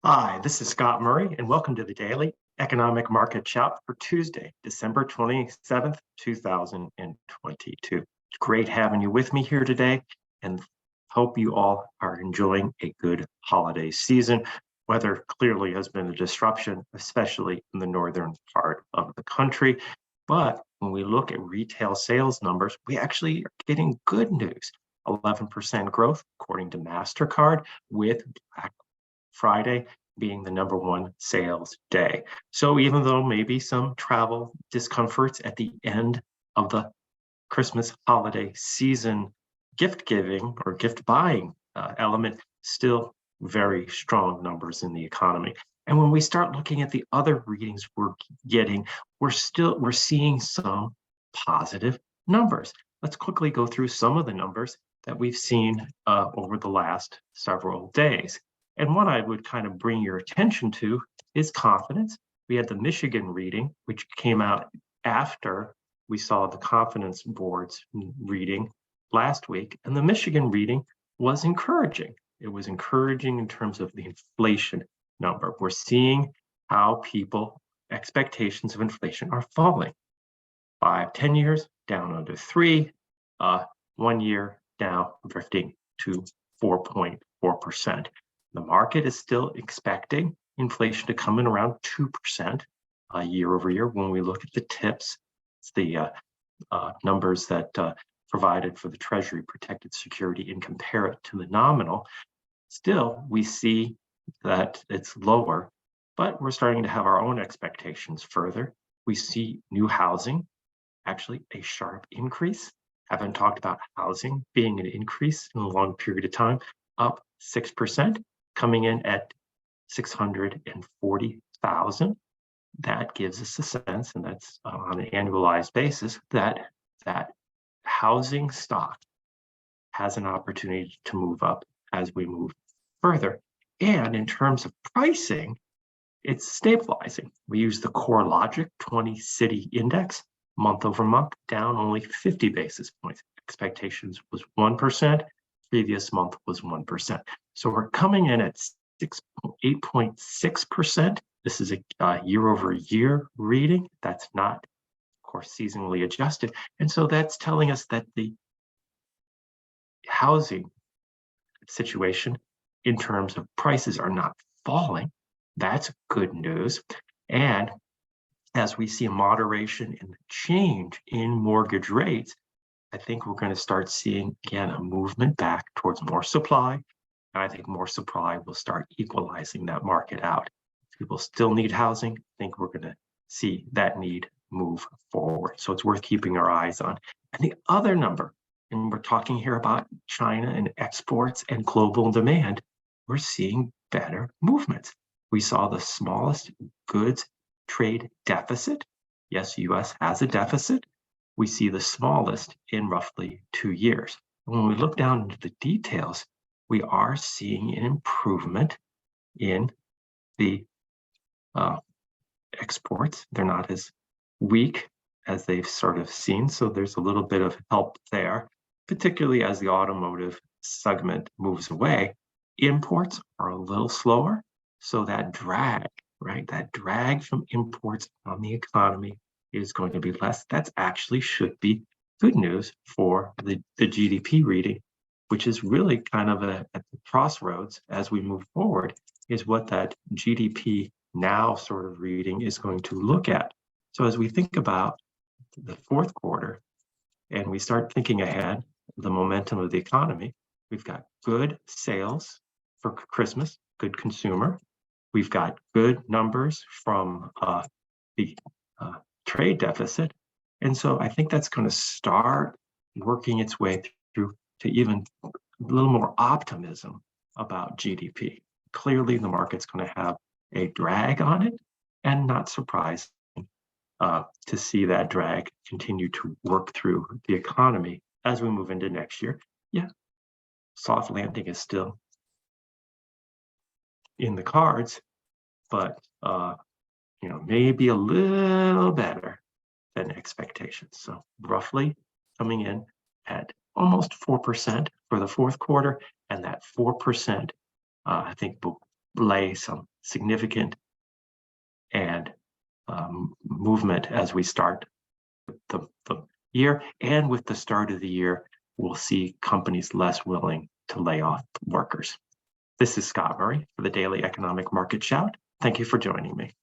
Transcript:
Hi, this is Scott Murray, and welcome to the Daily Economic Market Chat for Tuesday, December 27th, 2022. It's great having you with me here today, and hope you all are enjoying a good holiday season. Weather clearly has been a disruption, especially in the northern part of the country. But when we look at retail sales numbers, we actually are getting good news. 11% growth, according to MasterCard, with Black Friday being the number one sales day. So even though maybe some travel discomforts at the end of the Christmas holiday season, gift giving or gift buying element, still very strong numbers in the economy. And when we start looking at the other readings we're getting, we're seeing some positive numbers. Let's quickly go through some of the numbers that we've seen over the last several days. And what I would kind of bring your attention to is confidence. We had the Michigan reading, which came out after we saw the confidence boards reading last week, and the Michigan reading was encouraging. It was encouraging in terms of the inflation number. We're seeing how people expectations of inflation are falling. 5, 10 years down under 3, 1 year now drifting to 4.4%. The market is still expecting inflation to come in around 2% year over year. When we look at the tips, it's the numbers that provided for the Treasury protected security and compare it to the nominal. Still, we see that it's lower, but we're starting to have our own expectations further. We see new housing, actually a sharp increase. Haven't talked about housing being an increase in a long period of time, up 6%, coming in at 640,000. That gives us a sense, and that's on an annualized basis, that housing stock has an opportunity to move up as we move further. And in terms of pricing, it's stabilizing. We use the CoreLogic 20 city index month over month, down only 50 basis points. Expectations was 1%. Previous month was 1%. So we're coming in at 8.6%. This is a year over year reading. That's not, of course, seasonally adjusted. And so that's telling us that the housing situation in terms of prices are not falling. That's good news. And as we see a moderation in the change in mortgage rates, I think we're going to start seeing, again, a movement back towards more supply. And I think more supply will start equalizing that market out. People still need housing. I think we're going to see that need move forward. So it's worth keeping our eyes on. And the other number, and we're talking here about China and exports and global demand, we're seeing better movements. We saw the smallest goods trade deficit. Yes, US has a deficit. We see the smallest in roughly 2 years. When we look down into the details, we are seeing an improvement in the exports. They're not as weak as they've sort of seen, so there's a little bit of help there, particularly as the automotive segment moves away. Imports are a little slower, so that drag, right, that drag from imports on the economy is going to be less. That's actually should be good news for the GDP reading, which is really kind of at the crossroads as we move forward, is what that GDP now sort of reading is going to look at. So as we think about the fourth quarter and we start thinking ahead, the momentum of the economy, we've got good sales for Christmas, good consumer. We've got good numbers from the trade deficit. And so I think that's going to start working its way through to even a little more optimism about GDP. Clearly, the market's going to have a drag on it, and not surprising to see that drag continue to work through the economy as we move into next year. Yeah, soft landing is still in the cards, but maybe a little better than expectations. So roughly coming in at almost 4% for the fourth quarter, and that 4% I think will lay some significant and movement as we start the year. And with the start of the year, we'll see companies less willing to lay off workers. This is Scott Murray for the Daily Economic Market Shout. Thank you for joining me.